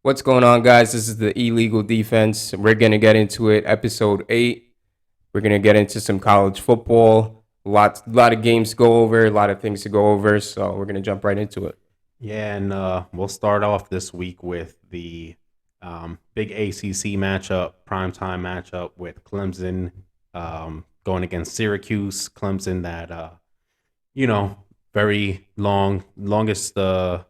What's going on, guys? This is the Illegal Defense. We're going to get into it. Episode 8. We're going to get into some college football. A lot of games to go over, a lot of things to go over. So we're going to jump right into it. Yeah, and we'll start off this week with the big ACC matchup, primetime matchup with Clemson going against Syracuse. Clemson that, you know, very longest current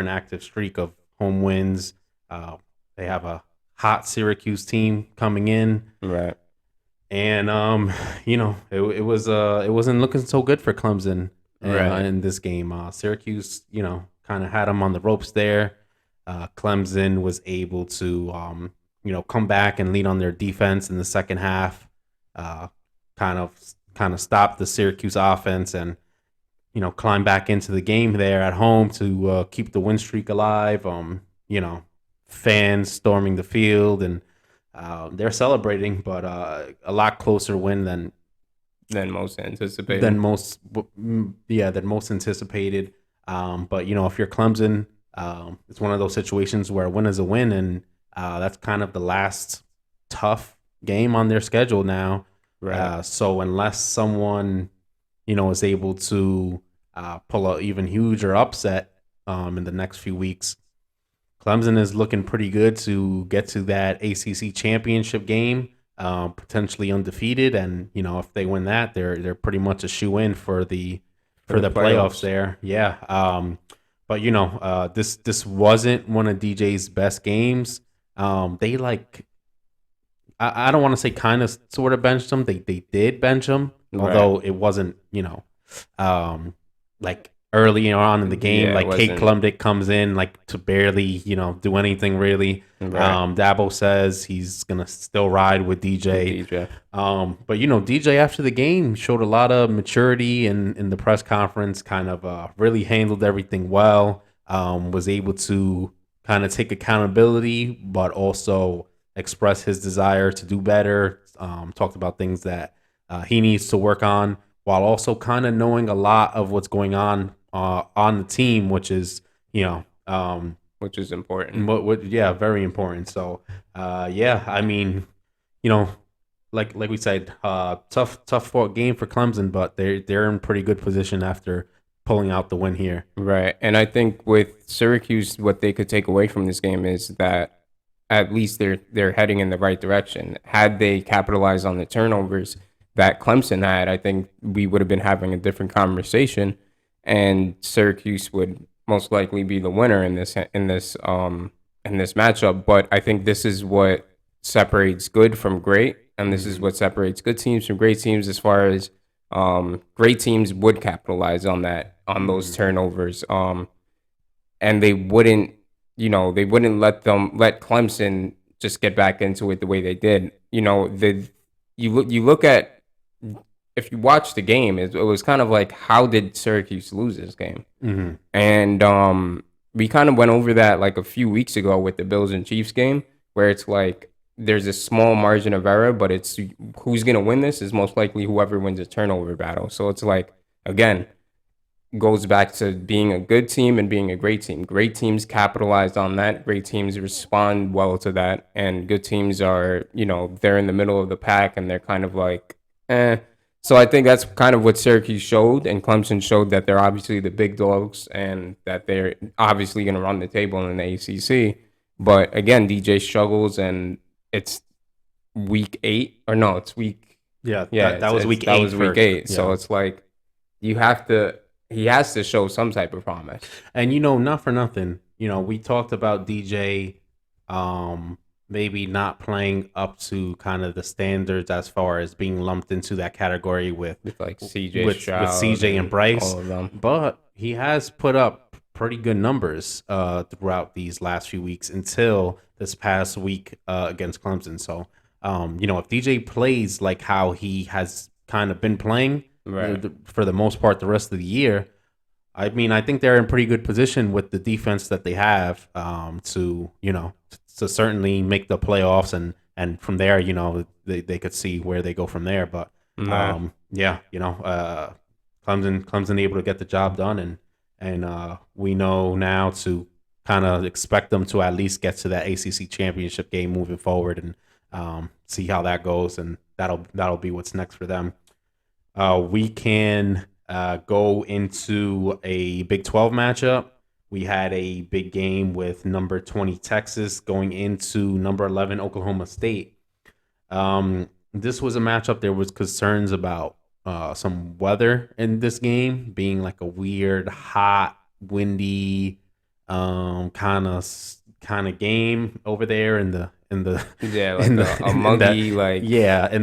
active streak of home wins. They have a hot Syracuse team coming in. Right. And it wasn't looking so good for Clemson in this game. Syracuse, kind of had them on the ropes there. Clemson was able to come back and lead on their defense in the second half. Kind of stop the Syracuse offense and climb back into the game there at home to keep the win streak alive. Fans storming the field and they're celebrating, but a lot closer win than most anticipated. Than most anticipated. But if you're Clemson, it's one of those situations where a win is a win, and that's kind of the last tough game on their schedule now. Right. So unless someone is able to pull an even huger upset in the next few weeks, Clemson is looking pretty good to get to that ACC championship game, potentially undefeated, and if they win that, they're pretty much a shoe in for the playoffs there. Yeah. But this wasn't one of DJ's best games. They I don't want to say kind of sort of benched him. They did bench him, although it wasn't like early on in the game, like Kate Klumdick comes in to barely, do anything really. Right. Dabo says he's gonna still ride with DJ. But DJ after the game showed a lot of maturity in the press conference. Kind of really handled everything well. Was able to kind of take accountability, but also express his desire to do better. Talked about things that he needs to work on, while also kind of knowing a lot of what's going on the team, which is which is important. Very important. So I mean, like we said, tough game for Clemson, but they're in pretty good position after pulling out the win here. Right. And I think with Syracuse, what they could take away from this game is that at least they're heading in the right direction. Had they capitalized on the turnovers that Clemson had, I think we would have been having a different conversation, and Syracuse would most likely be the winner in this matchup. But I think this is what separates good from great, and this is what separates good teams from great teams. As far as great teams would capitalize on those turnovers, and they wouldn't let Clemson just get back into it the way they did. You look at, if you watch the game, it was kind of like, how did Syracuse lose this game? Mm-hmm. And we kind of went over that like a few weeks ago with the Bills and Chiefs game, where it's like there's a small margin of error, but it's who's going to win this is most likely whoever wins a turnover battle. So it's like, again, goes back to being a good team and being a great team. Great teams capitalize on that. Great teams respond well to that. And good teams are, they're in the middle of the pack and they're kind of like, eh. So I think that's kind of what Syracuse showed, and Clemson showed that they're obviously the big dogs and that they're obviously going to run the table in the ACC. But again, DJ struggles, and it's week 8, or no, it's week. That was week 8. That was week 8. Yeah. So it's like he has to show some type of promise. And not for nothing, we talked about DJ maybe not playing up to kind of the standards as far as being lumped into that category with like CJ with CJ and Bryce, all of them. But he has put up pretty good numbers throughout these last few weeks until this past week against Clemson. So if DJ plays like how he has kind of been playing, right, for the most part the rest of the year, I mean, I think they're in pretty good position with the defense that they have to certainly make the playoffs, and from there, they could see where they go from there. But Clemson able to get the job done, and we know now to kind of expect them to at least get to that ACC championship game moving forward, and see how that goes, and that'll be what's next for them. We can go into a Big 12 matchup. We had a big game with number 20 Texas going into number 11 Oklahoma State. This was a matchup. There was concerns about some weather in this game, being like a weird, hot, windy kind of game over there in the like a muggy in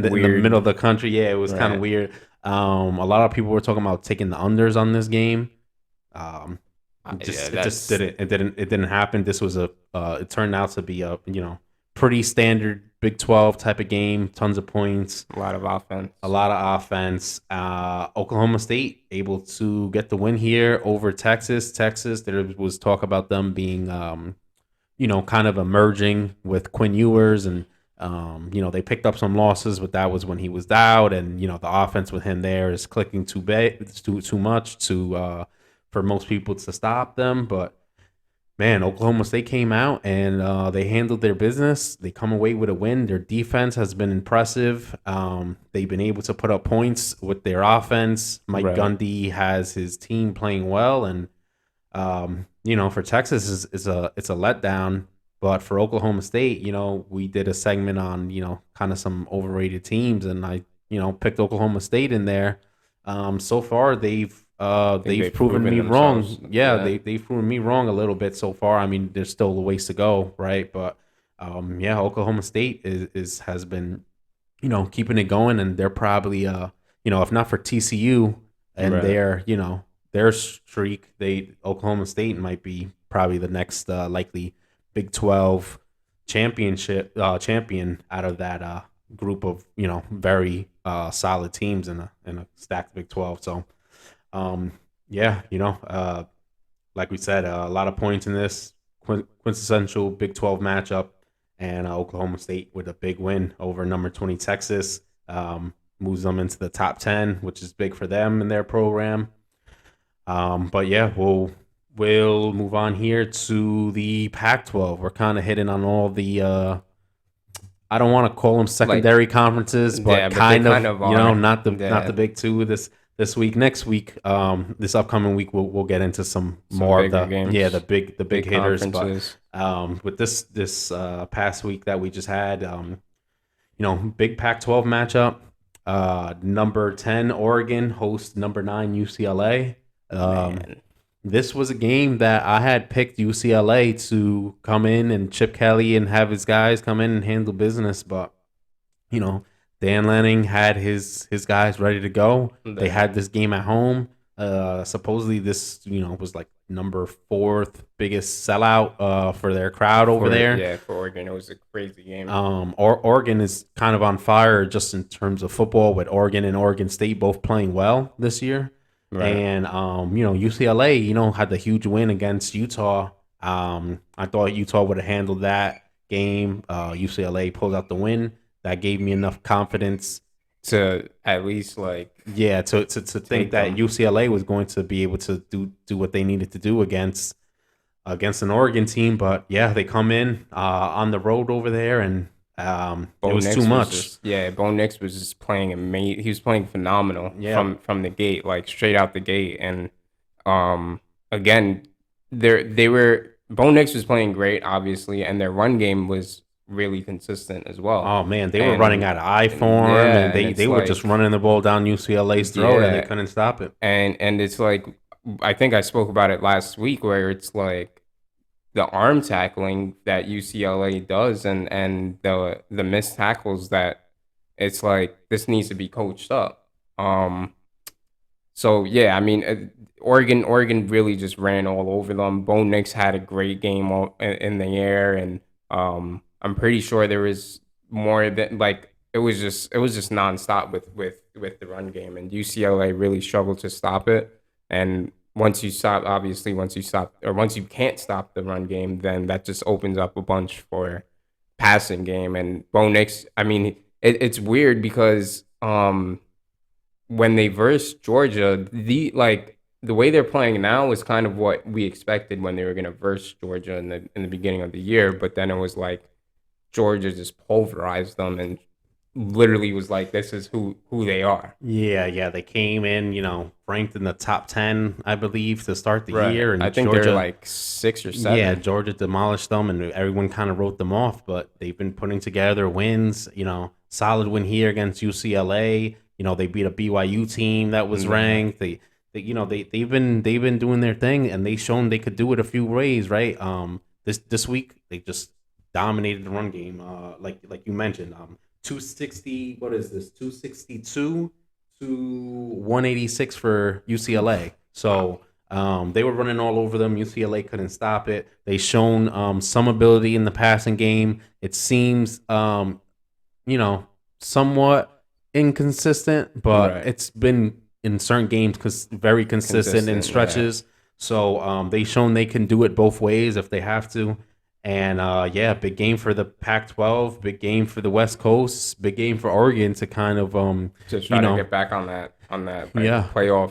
the middle of the country. Yeah, it was kind of weird. A lot of people were talking about taking the unders on this game. It didn't happen. This was it turned out to be a pretty standard Big 12 type of game. Tons of points, a lot of offense. Oklahoma State able to get the win here over Texas. There was talk about them being kind of emerging with Quinn Ewers, and they picked up some losses, but that was when he was out, and the offense with him there is clicking too much for most people to stop them. But man, Oklahoma State came out and they handled their business. They come away with a win. Their defense has been impressive. They've been able to put up points with their offense. Mike Gundy has his team playing well, and for Texas it's a letdown. But for Oklahoma State, we did a segment on kind of some overrated teams, and I picked Oklahoma State in there. So far they've proven me wrong. They've proven me wrong a little bit so far. I mean, there's still a ways to go, right? But Oklahoma State has been keeping it going, and they're probably if not for TCU and their streak, Oklahoma State might be probably the next likely Big 12 champion out of that group of very solid teams in a stacked Big 12. So like we said, a lot of points in this quintessential Big 12 matchup, and Oklahoma State with a big win over number 20 Texas moves them into the top 10, which is big for them in their program. But yeah, we'll move on here to the Pac-12. We're kind of hitting on all the I don't want to call them secondary conferences, but kind of not the big two this week. Next week, this upcoming week, we'll get into some more of the games. The big hitters. But with this past week that we just had, big Pac-12 matchup. Number 10 Oregon hosts number 9 UCLA. This was a game that I had picked UCLA to come in, and Chip Kelly and have his guys come in and handle business, but Dan Lanning had his guys ready to go. They had this game at home. Supposedly this was like number 4th biggest sellout for their crowd over there. Yeah, for Oregon, it was a crazy game. Oregon is kind of on fire just in terms of football, with Oregon and Oregon State both playing well this year. Right. And UCLA, had the huge win against Utah. I thought Utah would have handled that game. UCLA pulled out the win. That gave me enough confidence to at least to think that UCLA was going to be able to do what they needed to do against an Oregon team. But yeah, they come in on the road over there, and it was too much. Bo Nix was just playing amazing. He was playing phenomenal from the gate, like straight out the gate. And again, Bo Nix was playing great, obviously, and their run game was really consistent as well. Oh man, they were running out of I form, and they were just running the ball down UCLA's throat, and they couldn't stop it. And it's like, I think I spoke about it last week, where it's like the arm tackling that UCLA does, and the missed tackles, that it's like this needs to be coached up. So yeah, I mean, Oregon really just ran all over them. Bo Nix had a great game in the air, and I'm pretty sure there was more than it was just nonstop with the run game, and UCLA really struggled to stop it. And once you can't stop the run game, then that just opens up a bunch for passing game. And Bo Nix, I mean, it's weird because when they versed Georgia, the the way they're playing now is kind of what we expected when they were going to verse Georgia in the beginning of the year. But then it was like Georgia just pulverized them and literally was like, this is who they are. Yeah. They came in, ranked in the top 10, I believe, to start the year. And I think Georgia, they're like 6 or 7. Yeah, Georgia demolished them, and everyone kind of wrote them off. But they've been putting together wins. Solid win here against UCLA. They beat a BYU team that was ranked. They've been doing their thing, and they've shown they could do it a few ways, right? This week they just dominated the run game. Like you mentioned, 260. What is this? 262 to 186 for UCLA. So they were running all over them. UCLA couldn't stop it. They shown some ability in the passing game. It seems somewhat inconsistent, but it's been in certain games because very consistent in stretches. Yeah. So they shown they can do it both ways if they have to. And big game for the Pac-12, big game for the West Coast, big game for Oregon to kind of to try to get back on that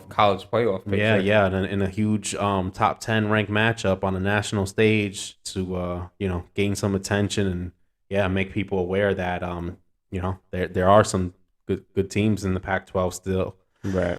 college playoff picture. Yeah, in a huge top 10 ranked matchup on a national stage to gain some attention and make people aware that there are some good teams in the Pac-12 still. Right.